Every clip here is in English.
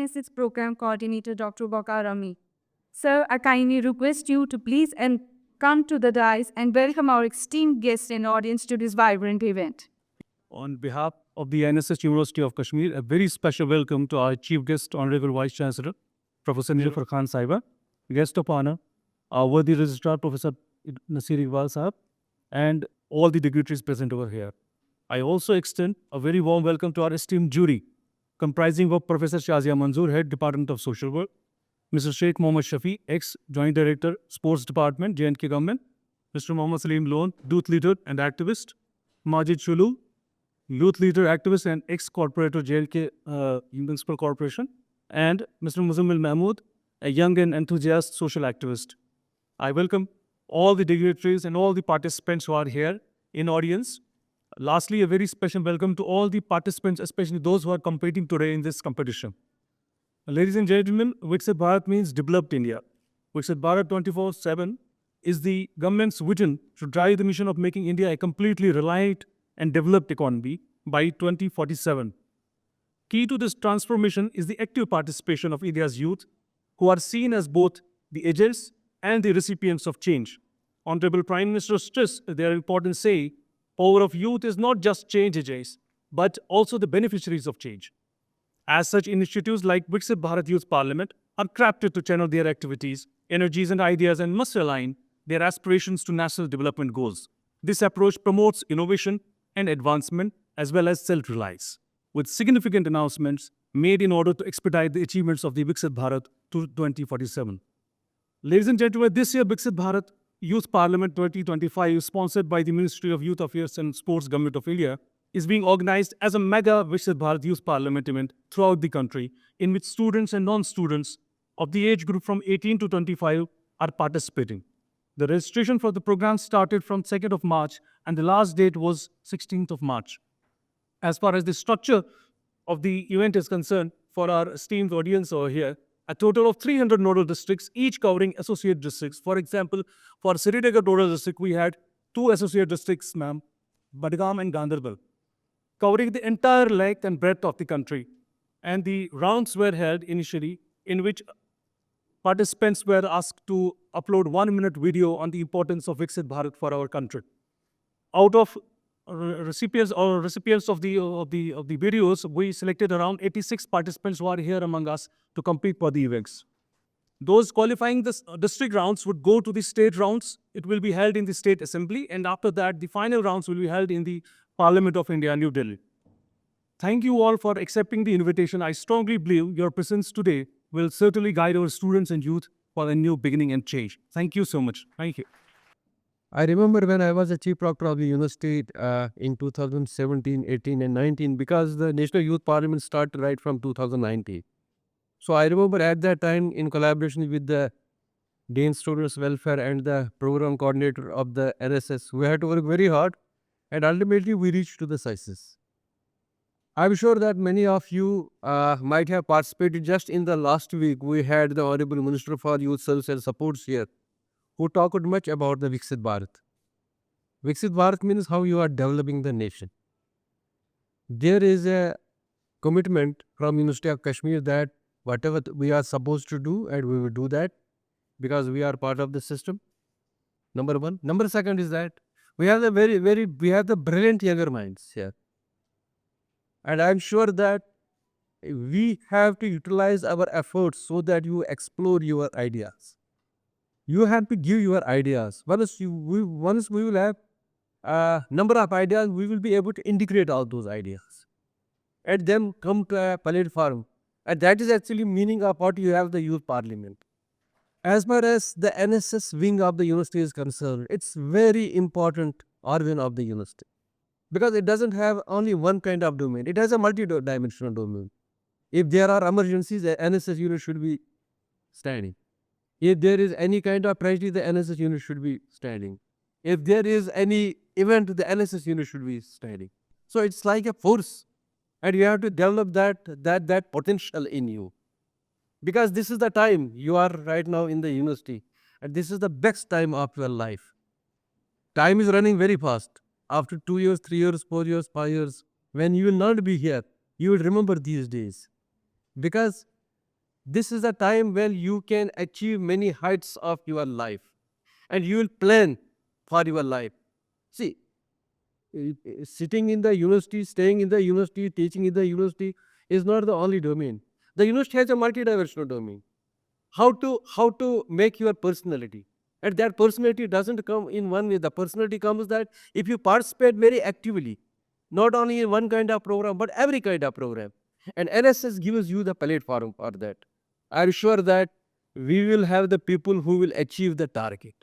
NSS Program Coordinator Dr. Bakar Rami. Sir, I kindly request you to please come to the dais and welcome our esteemed guests and audience to this vibrant event. On behalf of the NSS University of Kashmir, a very special welcome to our Chief Guest, Honorable Vice Chancellor, Professor Nilufar Khan Saiba, Guest of Honor, our worthy Registrar, Professor Nasir Iqbal Sahab, and all the dignitaries present over here. I also extend a very warm welcome to our esteemed jury, comprising of Professor Shazia Manzoor, Head Department of Social Work, Mr. Sheikh Mohammad Shafi, ex-Joint Director, Sports Department, J&K Government, Mr. Mohammad Salim Lone, Youth Leader and Activist, Majid Chulu, Youth Leader, Activist and ex-corporator, J&K Municipal Corporation, and Mr. Muzammil Mahmood, a young and enthusiast social activist. I welcome all the dignitaries and all the participants who are here in audience. Lastly, a very special welcome to all the participants, especially those who are competing today in this competition. Ladies and gentlemen, Viksit Bharat means developed India. Viksit Bharat 24/7 is the government's vision to drive the mission of making India a completely reliant and developed economy by 2047. Key to this transformation is the active participation of India's youth, who are seen as both the agents and the recipients of change. Honorable Prime Minister stressed their important say, power of youth is not just change agents, but also the beneficiaries of change. As such, initiatives like Viksit Bharat Youth Parliament are crafted to channel their activities, energies and ideas and must align their aspirations to national development goals. This approach promotes innovation and advancement as well as self-reliance, with significant announcements made in order to expedite the achievements of the Viksit Bharat to 2047. Ladies and gentlemen, this year Viksit Bharat Youth Parliament 2025, sponsored by the Ministry of Youth Affairs and Sports Government of India, is being organized as a mega Viksit Bharat Youth Parliament event throughout the country, in which students and non-students of the age group from 18 to 25 are participating. The registration for the program started from 2nd of March and the last date was 16th of March. As far as the structure of the event is concerned, for our esteemed audience over here, a total of 300 nodal districts, each covering associate districts. For example, for Srinagar nodal district, we had 2 associate districts, ma'am, Badgam and Gandarbal, covering the entire length and breadth of the country. And the rounds were held initially, in which participants were asked to upload 1-minute video on the importance of Viksit Bharat for our country. Out of recipients of the videos, we selected around 86 participants who are here among us to compete for the events. Those qualifying the district rounds would go to the state rounds. It will be held in the State Assembly, and after that, the final rounds will be held in the Parliament of India, New Delhi. Thank you all for accepting the invitation. I strongly believe your presence today will certainly guide our students and youth for a new beginning and change. Thank you so much. Thank you. I remember when I was a chief proctor of the university in 2017, 18 and 19, because the National Youth Parliament started right from 2019. So I remember at that time, in collaboration with the Dean Students Welfare and the program coordinator of the NSS, we had to work very hard and ultimately we reached to the success. I'm sure that many of you might have participated. Just in the last week, we had the Honorable Minister for Youth Service and Supports here, who talked much about the Viksit Bharat. Viksit Bharat means how you are developing the nation. There is a commitment from University of Kashmir that whatever we are supposed to do, and we will do that because we are part of the system. Number one. Number second is that we have the brilliant younger minds here. And I'm sure that we have to utilize our efforts so that you explore your ideas. You have to give your ideas. Once we will have a number of ideas, we will be able to integrate all those ideas and then come to a platform. And that is actually meaning of what you have the youth parliament. As far as the NSS wing of the university is concerned, it's very important organ of the university, because it doesn't have only one kind of domain. It has a multi-dimensional domain. If there are emergencies, the NSS unit should be standing. If there is any kind of tragedy, the NSS unit should be standing. If there is any event, the NSS unit should be standing. So it's like a force, and you have to develop that potential in you. Because this is the time you are right now in the university, and this is the best time of your life. Time is running very fast. After 2 years, 3 years, 4 years, 5 years, when you will not be here, you will remember these days. Because This is a time when you can achieve many heights of your life and you will plan for your life. See, sitting in the university, staying in the university, teaching in the university is not the only domain. The university has a multidimensional domain. How to make your personality, and that personality doesn't come in one way. The personality comes that if you participate very actively, not only in one kind of program but every kind of program, and NSS gives you the platform for that. I'm sure that we will have the people who will achieve the target,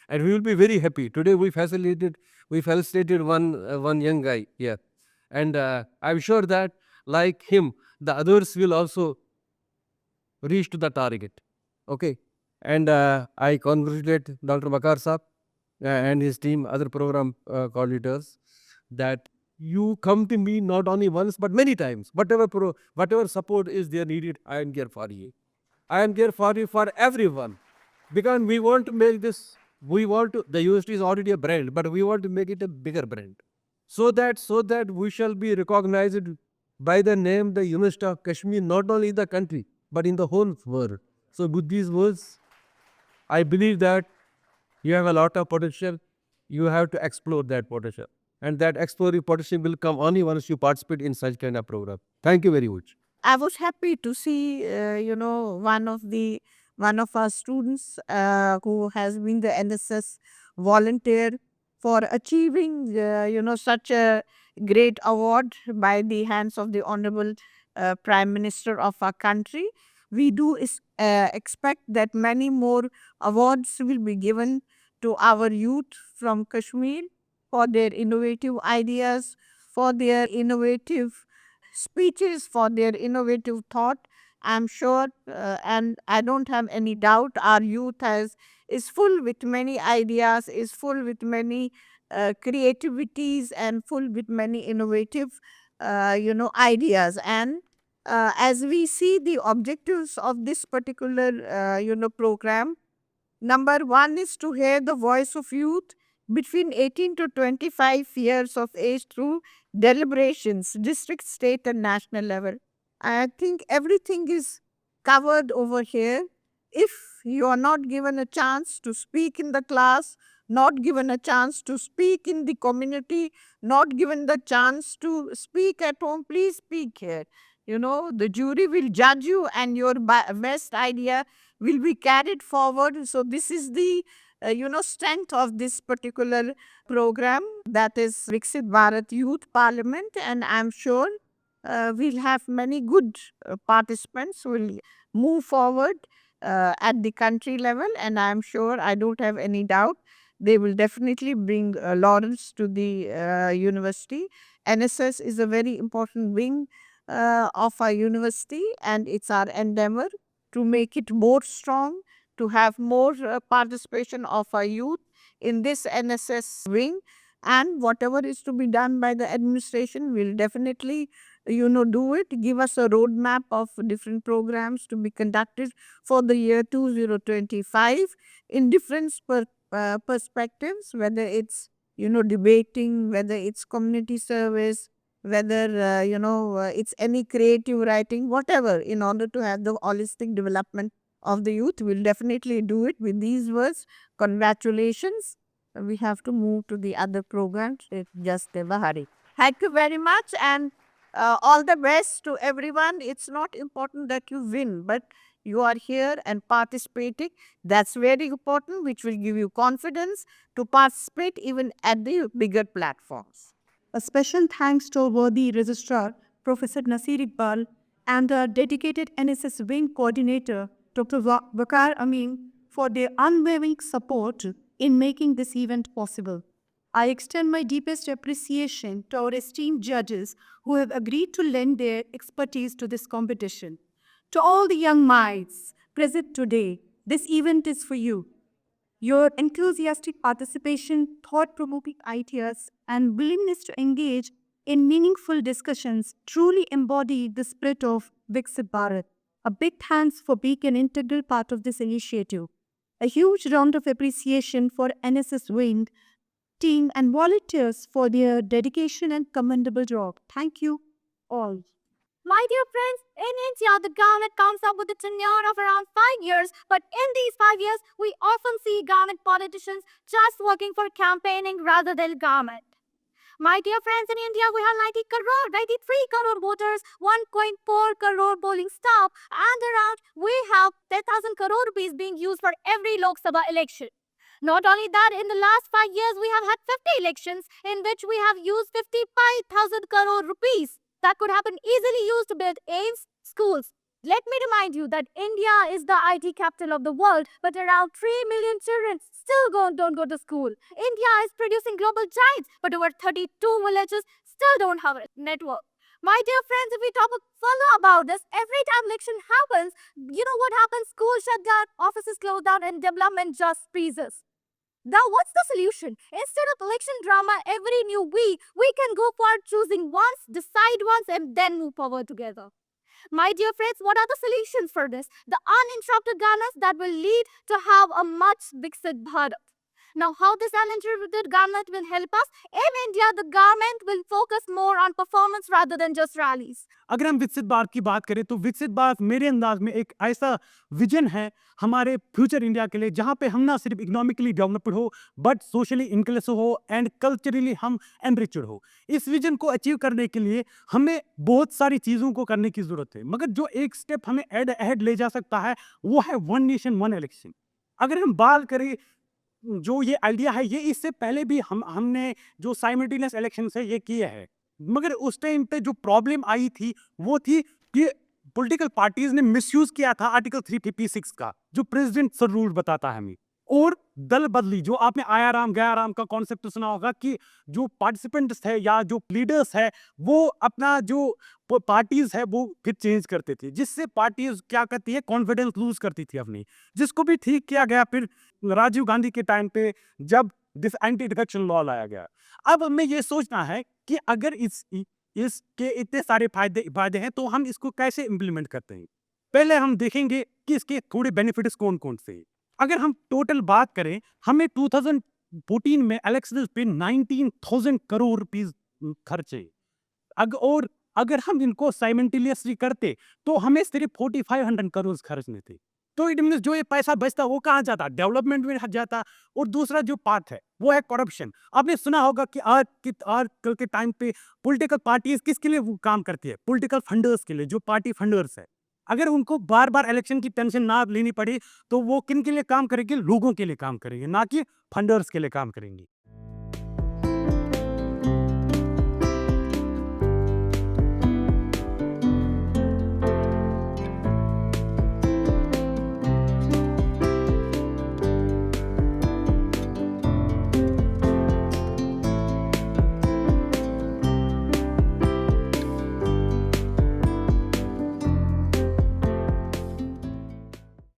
and we will be very happy. Today we felicitated one young guy here, and I'm sure that like him, the others will also reach to the target. Okay, and I congratulate Dr. Bakar Saab and his team, other program coordinators, that you come to me not only once but many times. Whatever support is there needed, I am here for you. I am there for you, for everyone, because we want to make this. We want to. The university is already a brand, but we want to make it a bigger brand, so that we shall be recognized by the name the University of Kashmir, not only in the country but in the whole world. So with these words, I believe that you have a lot of potential. You have to explore that potential, and that exploring potential will come only once you participate in such kind of program. Thank you very much. I was happy to see, one of our students who has been the NSS volunteer for achieving, such a great award by the hands of the Honorable Prime Minister of our country. We do expect that many more awards will be given to our youth from Kashmir for their innovative ideas, for their innovative speeches, for their innovative thought. I'm sure, and I don't have any doubt, our youth is full with many ideas, is full with many creativities, and full with many innovative, ideas. And as we see the objectives of this particular, program, number one is to hear the voice of youth between 18 to 25 years of age through deliberations, district, state, and national level. I think everything is covered over here. If you are not given a chance to speak in the class, not given a chance to speak in the community, not given the chance to speak at home, please speak here. The jury will judge you, and your best idea will be carried forward. So this is the strength of this particular program, that is Viksit Bharat Youth Parliament, and I'm sure we'll have many good participants who will move forward at the country level, and I'm sure, I don't have any doubt, they will definitely bring laurels to the university. NSS is a very important wing of our university, and it's our endeavor to make it more strong, to have more participation of our youth in this NSS wing. And whatever is to be done by the administration will definitely, do it. Give us a roadmap of different programs to be conducted for the year 2025 in different perspectives, whether it's, debating, whether it's community service, whether, it's any creative writing, whatever, in order to have the holistic development of the youth. We'll definitely do it. With these words, congratulations. We have to move to the other programs. It's just a hurry. Thank you very much, and all the best to everyone. It's not important that you win, but you are here and participating. That's very important, which will give you confidence to participate even at the bigger platforms. A special thanks to our worthy registrar, Professor Nasir Iqbal, and our dedicated NSS wing coordinator, Dr. Bakar Amin, for their unwavering support in making this event possible. I extend my deepest appreciation to our esteemed judges who have agreed to lend their expertise to this competition. To all the young minds present today, this event is for you. Your enthusiastic participation, thought-provoking ideas, and willingness to engage in meaningful discussions truly embody the spirit of Viksit Bharat. A big thanks for being an integral part of this initiative. A huge round of appreciation for NSS Wing team and volunteers for their dedication and commendable job. Thank you all. My dear friends, in India, the government comes up with a tenure of around 5 years, but in these 5 years, we often see government politicians just working for campaigning rather than government. My dear friends, in India, we have 93 crore voters, 1.4 crore polling staff, and around we have 10,000 crore rupees being used for every Lok Sabha election. Not only that, in the last 5 years, we have had 50 elections in which we have used 55,000 crore rupees that could have been easily used to build AIMS schools. Let me remind you that India is the IT capital of the world, but around 3 million children still don't go to school. India is producing global giants, but over 32 villages still don't have a network. My dear friends, if we talk further about this, every time election happens, you know what happens? Schools shut down, offices close down, and development just freezes. Now, what's the solution? Instead of election drama every new week, we can go for choosing once, decide once, and then move forward together. My dear friends, what are the solutions for this? The uninterrupted governance that will lead to have a much Viksit Bharat. Now, how this uninterrupted government will help us? In India, the government will focus more on performance rather than just rallies. अगर हम विकसित भारत की बात करें तो विकसित भारत मेरे अंदाज में एक ऐसा विजन है हमारे फ्यूचर इंडिया के लिए जहाँ पे हम ना सिर्फ इकोनॉमिकली डेवलप्ड हो बट सोशली इंक्लूसिव हो एंड कल्चरली हम एनरिचड हो। इस विजन को अचीव करने के लिए हमें बहुत सारी चीज़ों को करने की ज़रूरत है, मगर जो एक स्टेप हमें अहेड ले जा सकता है वो है वन नेशन वन इलेक्शन। अगर हम बात करें जो ये आइडिया है, ये इससे पहले भी हमने जो साइमल्टेनियस इलेक्शंस है ये किए हैं, मगर उस टाइम पे जो प्रॉब्लम आई थी वो थी कि पॉलिटिकल पार्टीज ने मिसयूज किया था आर्टिकल 356 का, जो प्रेसिडेंट सर रूल बताता है हमें, और दल बदली। जो आपने आया राम गया राम का कॉन्सेप्ट सुना होगा कि जो पार्टिसिपेंट्स है या जो लीडर्स है वो अपना जो पार्टीज है वो फिर चेंज करते थे, जिससे पार्टीज क्या करती है, कॉन्फिडेंस लूज करती थी अपनी, जिसको भी ठीक किया गया फिर राजीव गांधी के टाइम पे जब दिस एंटी डिफेक्शन लॉ लाया गया। अब हमें ये सोचना है कि अगर इसके इतने सारे फायदे हैं तो हम इसको कैसे इम्प्लीमेंट करते हैं। पहले हम देखेंगे कि इसके थोड़े बेनिफिट्स कौन कौन से हैं। अगर हम टोटल बात करें, हमें 2014 में इलेक्शन पे 19,000 करोड़ रुपीस खर्चे, और अगर हम इनको साइमल्टेनियसली करते तो हमें सिर्फ 4500 करोड़ खर्चने थे। तो इट मीन्स जो ये पैसा बचता वो कहाँ जाता, डेवलपमेंट में जाता। और दूसरा जो पार्ट है वो है करप्शन। आपने सुना होगा कि आजकल के टाइम पे पॉलिटिकल पार्टीज किसके लिए वो काम करती है, पॉलिटिकल फंडर्स के लिए, जो पार्टी फंडर्स है। अगर उनको बार बार इलेक्शन की टेंशन ना लेनी पड़ी तो वो किन के लिए काम करेंगे, लोगों के लिए काम करेंगे, ना कि फंडर्स के लिए काम करेंगे।